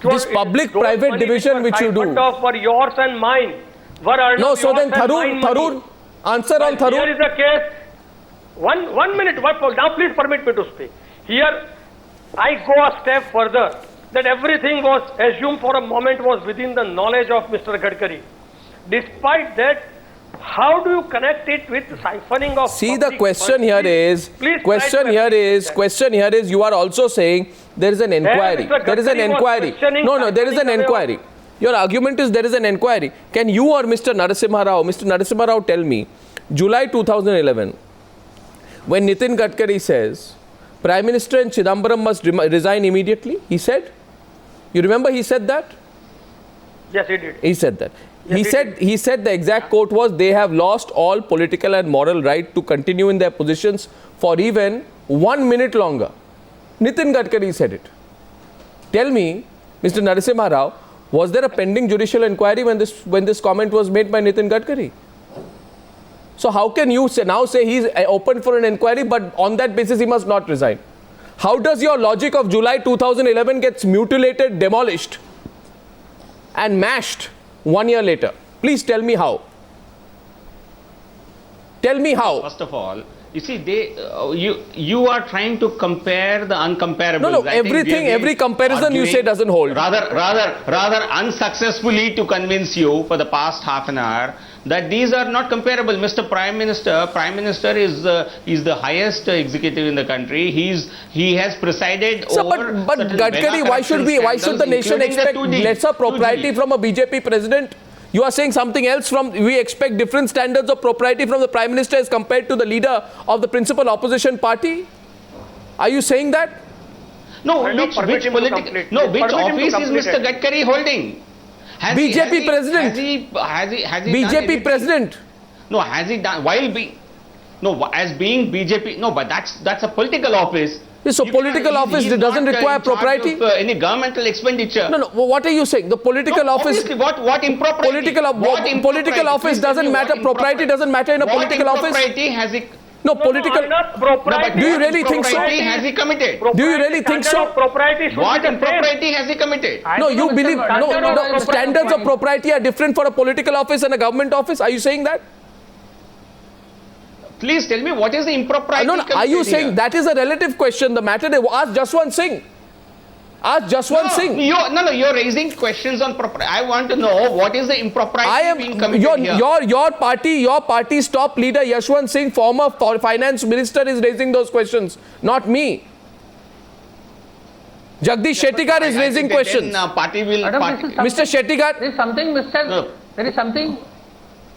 This public-private division which you do. For yours and mine. No, so then Tharoor, answer on Tharoor. Here is the case. One minute. Now please permit me to speak. Here, I go a step further. That everything was assumed for a moment was within the knowledge of Mr. Gadkari. Despite that, how do you connect it with siphoning of? See, the question here is, you are also saying there is an inquiry. There is an inquiry. No, there is an inquiry. Your argument is there is an inquiry. Can you or Mr. Narasimha Rao tell me, July 2011, when Nitin Gadkari says, Prime Minister and Chidambaram must resign immediately, he said? You remember he said that? Yes, he did. He said that. Yes, he said the exact quote was, they have lost all political and moral right to continue in their positions for even 1 minute longer. Nitin Gadkari said it. Tell me, Mr. Narasimha Rao, was there a pending judicial inquiry when this comment was made by Nitin Gadkari? So how can you now say he's open for an inquiry, but on that basis he must not resign? How does your logic of July 2011 gets mutilated, demolished and mashed 1 year later? Please tell me how. Tell me how. First of all, you see, you are trying to compare the uncomparables. No, every comparison you say doesn't hold. Rather unsuccessfully to convince you for the past half an hour that these are not comparable. Mr. Prime Minister is the highest executive in the country. He has presided over. But Gadkari, why should the nation expect lesser propriety from a BJP president? You are saying something else we expect different standards of propriety from the Prime Minister as compared to the leader of the principal opposition party? Are you saying that? No, which office is Mr. Gadkari holding? BJP president. Has he BJP president. No, has he done while being as being BJP? No, but that's a political office. Yes, so political office doesn't require propriety. Any governmental expenditure. No. What are you saying? The political office. What impropriety? Political office doesn't matter. Propriety doesn't matter in a political office. What impropriety has he? No, political. Do you really think so? Has he committed? Do you really think so? What impropriety has he committed? No, you believe no. Standards of propriety are different for a political office and a government office. Are you saying that? Please tell me what is the impropriety? No, are you saying that is a relative question? The matter they ask Jaswant Singh. Ask Jaswant Singh. You're raising questions on propriety. I want to know what is the impropriety being committed here. Your party's top leader Yashwant Singh, former finance minister, is raising those questions, not me. Jagdish Shettigar is raising questions. Mr. Shettigar. There is something, Mr. No. There is something.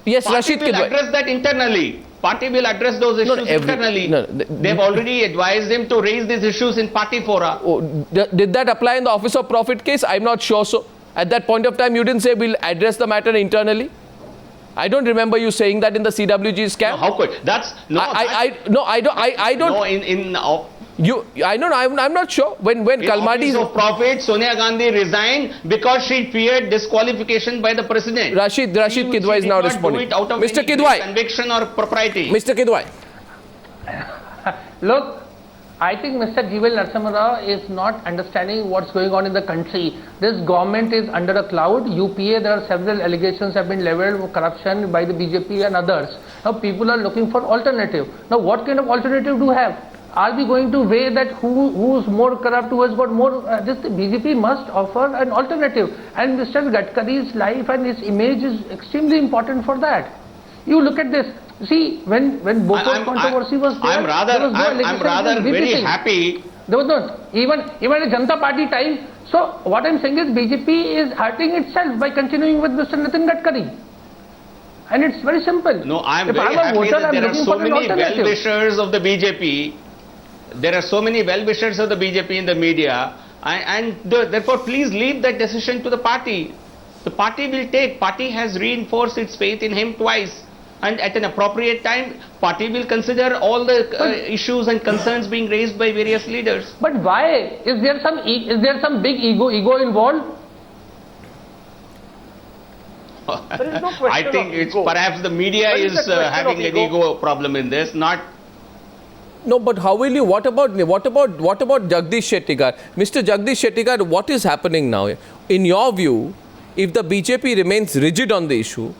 Yes, Party Rashid will Kidwai. address that internally. Party will address those issues internally. They've already advised them to raise these issues in party fora. Oh, did that apply in the Office of Profit case? I'm not sure so. At that point of time, you didn't say we'll address the matter internally. I don't remember you saying that in the CWG scam. No, how could that's no? I don't. No, I'm not sure. When Kalmadi of Profit, Sonia Gandhi resigned because she feared disqualification by the president. Rashid Kidwai is now responding. Mr. Kidwai, conviction or propriety. Mr. Kidwai. Look, I think Mr. GVL Narasimha Rao is not understanding what's going on in the country. This government is under a cloud. UPA, there are several allegations have been leveled of corruption by the BJP and others. Now people are looking for alternative. Now what kind of alternative do you have? Are we going to weigh that who's more corrupt, who has got more? The BJP must offer an alternative. And Mr. Gadkari's life and his image is extremely important for that. You look at this. See, when Bhopal controversy was there, I'm rather very happy. There was not even at Janata Party time. So what I'm saying is BJP is hurting itself by continuing with Mr. Nitin Gadkari. And it's very simple. No, I'm very happy that there are so many well-wishers of the BJP. There are so many well-wishers of the BJP in the media, and therefore please leave that decision to the party. The party will take. Party has reinforced its faith in him twice, and at an appropriate time, party will consider all the issues and concerns being raised by various leaders. But why? Is there some big ego involved? There is no question I think it's ego. Perhaps the media is having an ego problem in this, not. No, but how will you? What about Jagdish Shettigar? Mr. Jagdish Shettigar, what is happening now? In your view, if the BJP remains rigid on the issue,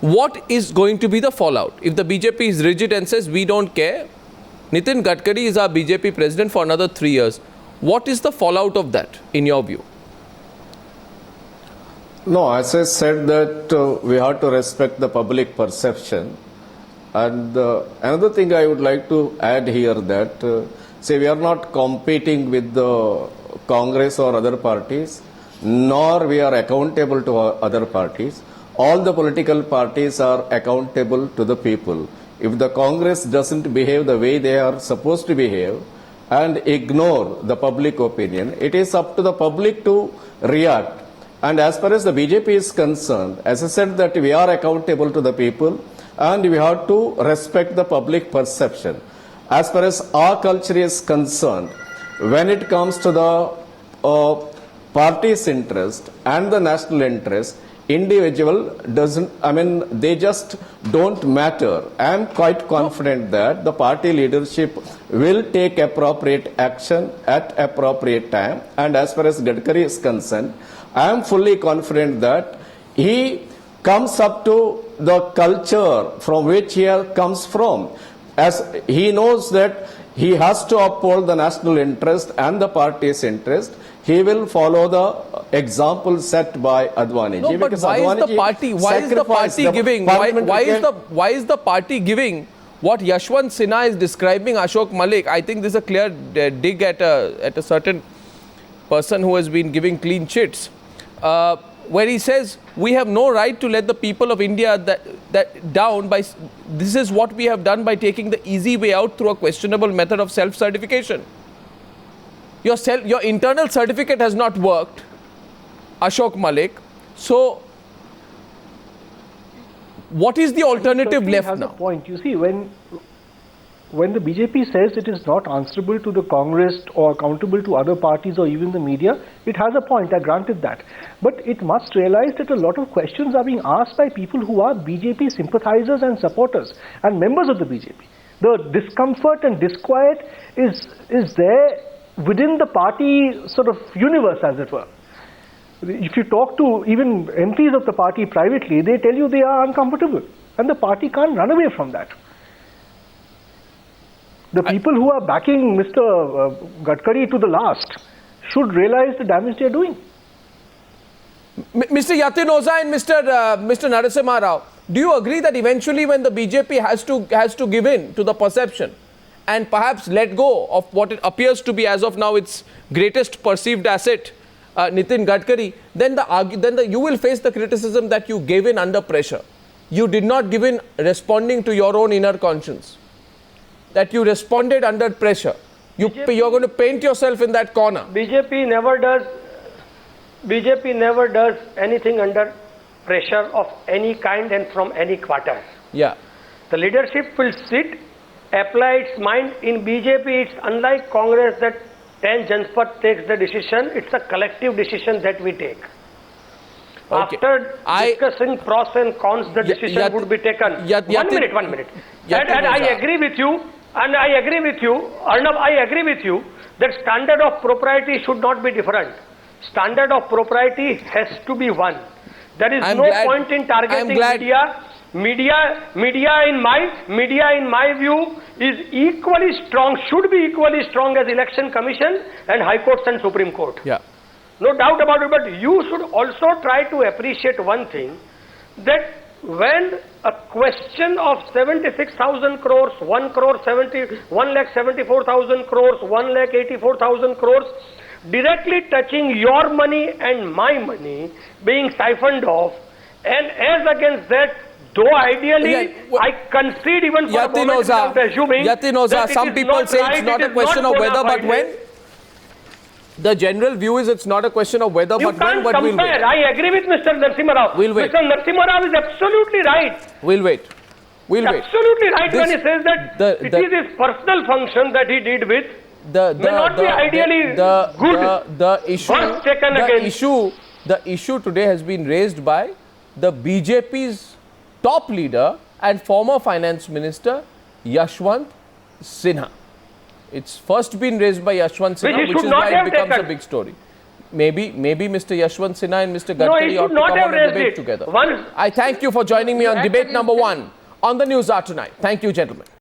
what is going to be the fallout? If the BJP is rigid and says we don't care, Nitin Gadkari is our BJP president for another 3 years. What is the fallout of that, in your view? No, as I said that we have to respect the public perception. And another thing I would like to add here that, say, we are not competing with the Congress or other parties, nor we are accountable to other parties. All the political parties are accountable to the people. If the Congress doesn't behave the way they are supposed to behave and ignore the public opinion, it is up to the public to react. And as far as the BJP is concerned, as I said that we are accountable to the people and we have to respect the public perception. As far as our culture is concerned, when it comes to the party's interest and the national interest, individual doesn't, they just don't matter. I am quite confident that the party leadership will take appropriate action at appropriate time. And as far as Gadkari is concerned, I am fully confident that he comes up to the culture from which he comes from. As he knows that he has to uphold the national interest and the party's interest, he will follow the example set by Advani. No, but why is the party giving what Yashwant Sinha is describing Ashok Malik? I think this is a clear dig at a certain person who has been giving clean chits, where he says we have no right to let the people of India that down by this is what we have done by taking the easy way out through a questionable method of self-certification. Your internal certificate has not worked, Ashok Malik. So, what is the alternative left has now? A point. You see, when the BJP says it is not answerable to the Congress or accountable to other parties or even the media, it has a point. I granted that. But it must realize that a lot of questions are being asked by people who are BJP sympathizers and supporters and members of the BJP. The discomfort and disquiet is there within the party sort of universe, as it were. If you talk to even MPs of the party privately, they tell you they are uncomfortable. And the party can't run away from that. The people who are backing Mr. Gadkari to the last should realize the damage they are doing. Mr. Yatin Oza and Mr. Narasimha Rao, do you agree that eventually when the BJP has to give in to the perception and perhaps let go of what it appears to be as of now its greatest perceived asset, Nitin Gadkari, then you will face the criticism that you gave in under pressure. You did not give in responding to your own inner conscience. That you responded under pressure. You're going to paint yourself in that corner. BJP never does anything under pressure of any kind and from any quarter. Yeah. The leadership will sit, apply its mind. In BJP, it's unlike Congress that 10 Janpath takes the decision. It's a collective decision that we take. Okay. After discussing pros and cons, the decision would be taken. One minute. And I agree with you. Arnab, I agree with you that standard of propriety should not be different. Standard of propriety has to be one. There is no point in targeting media. Media in my view is equally strong, should be equally strong as Election Commission and High Courts and Supreme Court. Yeah. No doubt about it, but you should also try to appreciate one thing, that when a question of 76,000 crores, 1,74,000 crores, 1,84,000 crores, directly touching your money and my money being siphoned off, and as against that, though ideally, I concede even for a moment without assuming Yatin Oza, some people say it's not a question of whether but when. The general view is it's not a question of whether but when, but we'll wait. I agree with Mr. Narasimha Rao. We'll wait. Mr. Narasimha Rao is absolutely right. We'll wait. Absolutely right when he says that it is his personal function that he did with. May not be ideally good. The issue today has been raised by the BJP's top leader and former finance minister Yashwant Sinha. It's first been raised by Yashwant Sinha, Which he which should is not why it have becomes a taken. big story. Maybe Mr. Yashwant Sinha and Mr. No, he Gadkari ought should to not come have on a raised debate it. together. One- I thank you for joining me on You debate actually number said- 1 on the News Hour tonight. Thank you, gentlemen.